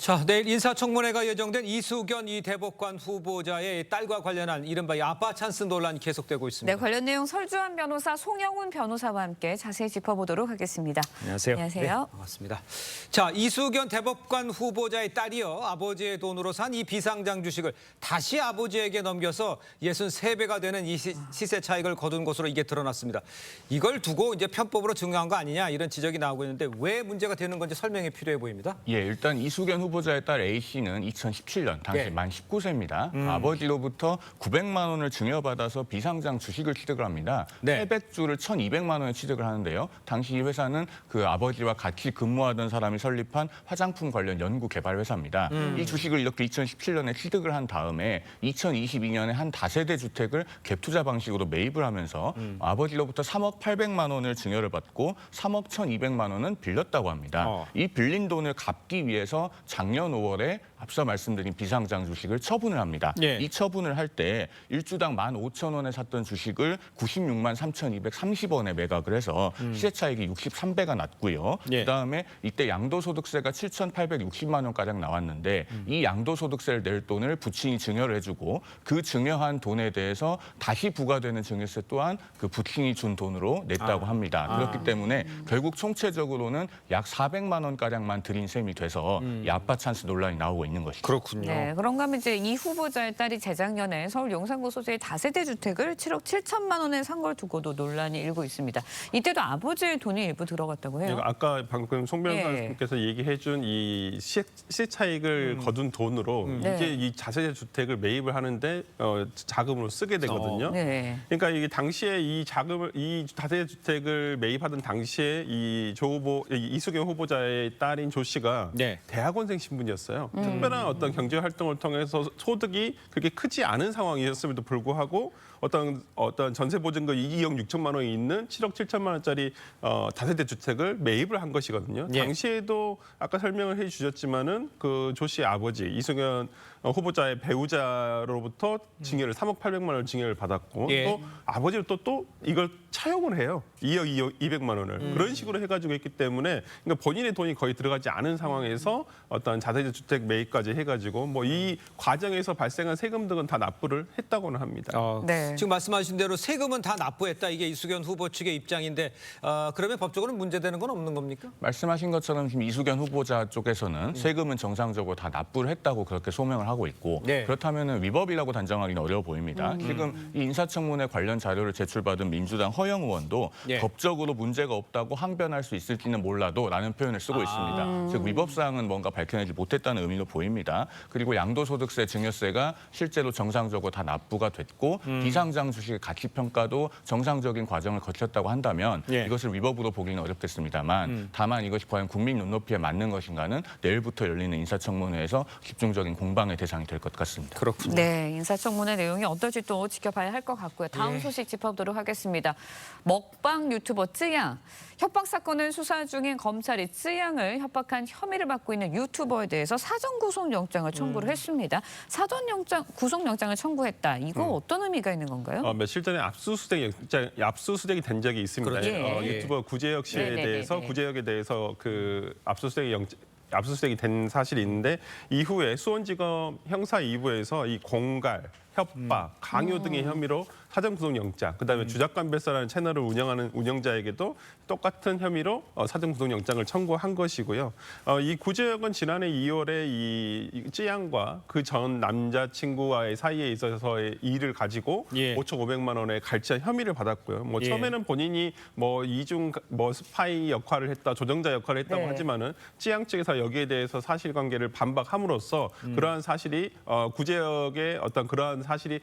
자, 내일 인사청문회가 예정된 이수견 이 대법관 후보자의 딸과 관련한 이른바 아빠 찬스 논란이 계속되고 있습니다. 네, 관련 내용 설주환 변호사, 송영훈 변호사와 함께 자세히 짚어보도록 하겠습니다. 안녕하세요. 안녕하세요. 네, 반갑습니다. 자, 이수견 대법관 후보자의 딸이요. 아버지의 돈으로 산 이 비상장 주식을 다시 아버지에게 넘겨서 63배가 되는 이 시세 차익을 거둔 것으로 이게 드러났습니다. 이걸 두고 이제 편법으로 증명한 거 아니냐 이런 지적이 나오고 있는데 왜 문제가 되는 건지 설명이 필요해 보입니다. 예, 일단 이수견 후보자의 딸 A씨는 2017년 당시 예. 만 19세입니다. 아버지로부터 900만 원을 증여받아서 비상장 주식을 취득을 합니다. 네. 태백주를 1,200만 원에 취득을 하는데요. 당시 이 회사는 그 아버지와 같이 근무하던 사람이 설립한 화장품 관련 연구 개발 회사입니다. 이 주식을 이렇게 2017년에 취득을 한 다음에 2022년에 한 다세대 주택을 갭 투자 방식으로 매입을 하면서 아버지로부터 3억 800만 원을 증여를 받고 3억 1,200만 원은 빌렸다고 합니다. 이 빌린 돈을 갚기 위해서 작년 5월에 앞서 말씀드린 비상장 주식을 처분을 합니다. 예. 이 처분을 할 때 일주당 15,000원에 샀던 주식을 96만 3,230원에 매각을 해서 시세 차익이 63배가 났고요. 예. 그다음에 이때 양도소득세가 7,860만 원가량 나왔는데 이 양도소득세를 낼 돈을 부친이 증여를 해주고 그 증여한 돈에 대해서 다시 부과되는 증여세 또한 그 부친이 준 돈으로 냈다고 합니다. 그렇기 때문에 결국 총체적으로는 약 400만 원가량만 들인 셈이 돼서 이 아빠 찬스 논란이 나오고 있는 것이죠. 그렇군요. 네, 그런가 하면 이제 이 후보자의 딸이 재작년에 서울 용산구 소재의 다세대 주택을 7억 7천만 원에 산 걸 두고도 논란이 일고 있습니다. 이때도 아버지의 돈이 일부 들어갔다고 해요. 아까 방금 송 변호사님께서 얘기해준 이 시세 차익을 거둔 돈으로 네. 이게 이 자세대 주택을 매입을 하는데 자금으로 쓰게 되거든요. 네. 그러니까 이게 당시에 이 다세대 주택을 매입하던 당시에 이 이수경 후보자의 딸인 조 씨가 네. 대학원생 신분이었어요. 특별한 어떤 경제 활동을 통해서 소득이 그렇게 크지 않은 상황이었음에도 불구하고 어떤 전세 보증금 2억 6천만 원이 있는 7억 7천만 원짜리 다세대 주택을 매입을 한 것이거든요. 예. 당시에도 아까 설명을 해주셨지만은 그 조 씨의 아버지 이승현 후보자의 배우자로부터 증여를 3억 800만 원 증여를 받았고 예. 또 아버지로 또 이걸 차용을 해요. 2억 200만 원을 그런 식으로 해가지고 했기 때문에 그러니까 본인의 돈이 거의 들어가지 않은 상황에서 어떤 자세대 주택 매입까지 해가지고 뭐 이 과정에서 발생한 세금 등은 다 납부를 했다고는 합니다. 네. 지금 말씀하신 대로 세금은 다 납부했다. 이게 이수견 후보 측의 입장인데 그러면 법적으로 문제되는 건 없는 겁니까? 말씀하신 것처럼 지금 이수견 후보자 쪽에서는 세금은 정상적으로 다 납부를 했다고 그렇게 소명을 하고 있고 네. 그렇다면 위법이라고 단정하기는 어려워 보입니다. 지금 이 인사청문회 관련 자료를 제출받은 민주당 허영 의원도 예. 법적으로 문제가 없다고 항변할 수 있을지는 몰라도 라는 표현을 쓰고 있습니다. 즉 위법 사항은 뭔가 밝혀내지 못했다는 의미로 보입니다. 그리고 양도소득세, 증여세가 실제로 정상적으로 다 납부가 됐고 비상장 주식의 가치 평가도 정상적인 과정을 거쳤다고 한다면 예. 이것을 위법으로 보기는 어렵겠습니다만 다만 이것이 과연 국민 눈높이에 맞는 것인가는 내일부터 열리는 인사청문회에서 집중적인 공방의 대상이 될 것 같습니다. 그렇군요. 네, 인사청문회 내용이 어떨지 또 지켜봐야 할 것 같고요. 다음 예. 소식 짚어보도록 하겠습니다. 먹방 유튜버 쯔양. 협박 사건을 수사 중인 검찰이 쯔양을 협박한 혐의를 받고 있는 유튜버에 대해서 사전 구속영장을 청구를 했습니다. 구속영장을 청구했다. 이거 어떤 의미가 있는 건가요? 며칠 전에 압수수색이 된 적이 있습니다. 그렇죠. 예. 유튜버 구제혁 씨에 네네네네. 대해서 구제혁에 대해서 그 압수수색이 된 사실이 있는데 이후에 수원지검 형사 2부에서 이 공갈, 협박, 강요 등의 혐의로 사전 구속영장, 그다음에 주작관별사라는 채널을 운영하는 운영자에게도 똑같은 혐의로 사전 구속영장을 청구한 것이고요. 이 구제혁은 지난해 2월에 이 쯔양과 그 전 남자친구와의 사이에 있어서의 일을 가지고 예. 5,500만 원의 갈취한 혐의를 받았고요. 뭐 예. 처음에는 본인이 뭐 이중 스파이 역할을 했다, 조정자 역할을 했다고 네. 하지만은 쯔양 측에서 여기에 대해서 사실관계를 반박함으로써 그러한 사실이 구제혁의 어떤 그러한 사실이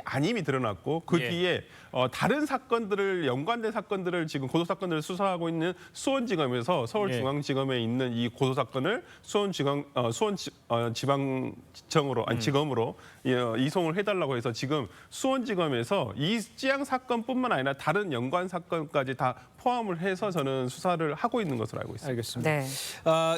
아님이 드러났고 그 예. 뒤에 다른 사건들을 연관된 사건들을 지금 고소 사건들을 수사하고 있는 수원지검에서 서울중앙지검에 있는 이 고소 사건을 수원지방청으로 지검으로 이송을 해달라고 해서 지금 수원지검에서 이 쯔양 사건뿐만 아니라 다른 연관 사건까지 다 포함을 해서 저는 수사를 하고 있는 것으로 알고 있습니다. 알겠습니다. 네.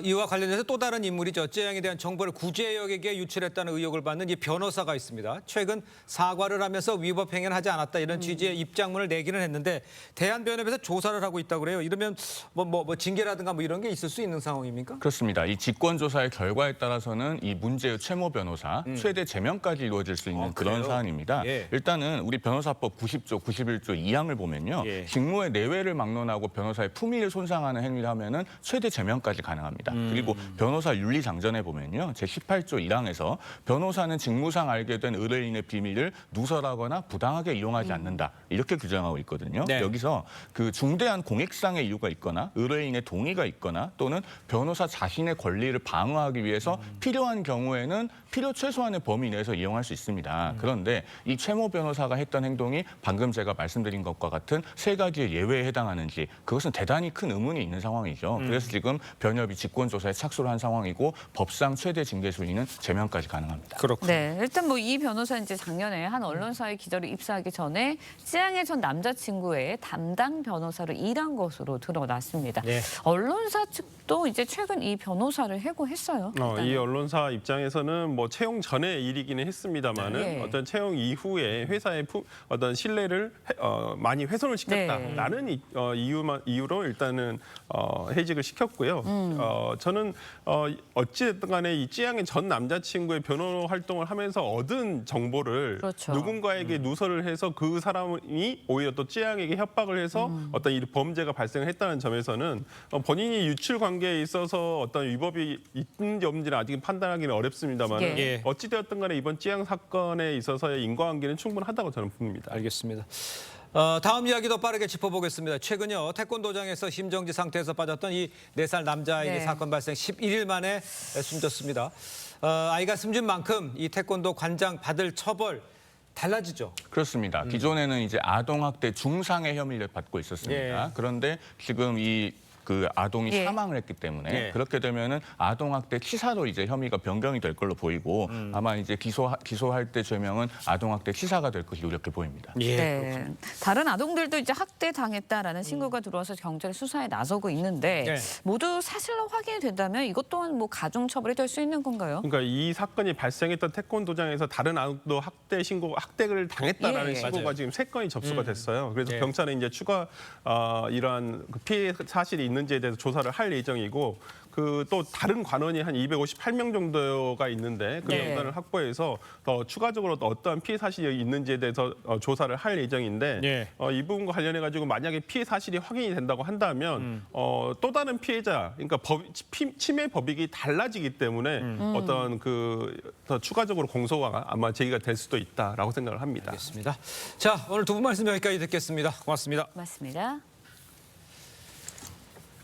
이와 관련해서 또 다른 인물이죠. 쯔양에 대한 정보를 구제역에게 유출했다는 의혹을 받는 이 변호사가 있습니다. 최근 사과를 하면서 위법 행위가 당연하지 않았다 이런 취지의 입장문을 내기는 했는데 대한변협에서 조사를 하고 있다고 그래요. 이러면 뭐 징계라든가 뭐 이런 게 있을 수 있는 상황입니까? 그렇습니다. 이 직권조사의 결과에 따라서는 이 문제의 최모 변호사 최대 제명까지 이루어질 수 있는 그런 그래요? 사안입니다. 예. 일단은 우리 변호사법 90조, 91조 2항을 보면요. 예. 직무의 내외를 막론하고 변호사의 품위를 손상하는 행위를 하면은 최대 제명까지 가능합니다. 그리고 변호사 윤리장전에 보면요. 제18조 1항에서 변호사는 직무상 알게 된 의뢰인의 비밀을 누설하거나 부당하게 이용하지 않는다. 이렇게 규정하고 있거든요. 네. 여기서 그 중대한 공익상의 이유가 있거나 의뢰인의 동의가 있거나 또는 변호사 자신의 권리를 방어하기 위해서 필요한 경우에는 필요 최소한의 범위 내에서 이용할 수 있습니다. 그런데 이 최모 변호사가 했던 행동이 방금 제가 말씀드린 것과 같은 세 가지의 예외에 해당하는지 그것은 대단히 큰 의문이 있는 상황이죠. 그래서 지금 변협이 직권조사에 착수를 한 상황이고 법상 최대 징계 수위는 제명까지 가능합니다. 그렇군요. 네, 일단 뭐 이 변호사 이제 작년에 한 언론사의 기자로 입사하기 전에 찌양의 전 남자친구의 담당 변호사로 일한 것으로 드러났습니다. 네. 언론사 측도 이제 최근 이 변호사를 해고했어요. 이 언론사 입장에서는 뭐 채용 전의 일이기는 했습니다만은 네. 어떤 채용 이후에 회사의 어떤 신뢰를 많이 훼손을 시켰다라는 이유로 일단은 해직을 시켰고요. 저는 어찌됐든 간에 이 찌양의 전 남자친구의 변호 활동을 하면서 얻은 정보를 그렇죠. 누군가에게 누설을 해서 그 사람이 오히려 또 찌양에게 협박을 해서 어떤 이 범죄가 발생했다는 점에서는 본인이 유출 관계에 있어서 어떤 위법이 있는지 없는지는 아직은 판단하기는 어렵습니다만 예. 어찌되었든 간에 이번 찌양 사건에 있어서의 인과관계는 충분하다고 저는 봅니다. 알겠습니다. 다음 이야기도 빠르게 짚어보겠습니다. 최근요 태권도장에서 심정지 상태에서 빠졌던 이 4살 남자아이의 네. 사건 발생 11일 만에 숨졌습니다. 아이가 숨진 만큼 이 태권도 관장 받을 처벌 달라지죠. 그렇습니다. 기존에는 이제 아동학대 중상의 혐의를 받고 있었습니다. 예. 그런데 지금 그 아동이 예. 사망을 했기 때문에 예. 그렇게 되면은 아동학대 치사로 이제 혐의가 변경이 될 걸로 보이고 아마 이제 기소할 때 죄명은 아동학대 치사가 될 것으로 이렇게 보입니다. 예. 네. 다른 아동들도 이제 학대 당했다라는 신고가 들어와서 경찰 수사에 나서고 있는데 네. 모두 사실로 확인이 된다면 이것 또한 뭐 가중 처벌이 될 수 있는 건가요? 그러니까 이 사건이 발생했던 태권도장에서 다른 아동도 학대를 당했다라는 예. 신고가 맞아요. 지금 3건이 접수가 됐어요. 그래서 예. 경찰은 이제 추가 이러한 그 피해 사실이 있는지에 대해서 조사를 할 예정이고 그 또 다른 관원이 한 258명 정도가 있는데 그 네. 명단을 확보해서 더 추가적으로 또 어떠한 피해 사실이 있는지에 대해서 조사를 할 예정인데 예. 이 부분과 관련해 가지고 만약에 피해 사실이 확인이 된다고 한다면 또 다른 피해자 그러니까 침해 법익이 달라지기 때문에 어떤 더 추가적으로 공소가 아마 제기가 될 수도 있다라고 생각을 합니다. 알겠습니다. 자, 오늘 두 분 말씀 여기까지 듣겠습니다. 고맙습니다. 맞습니다.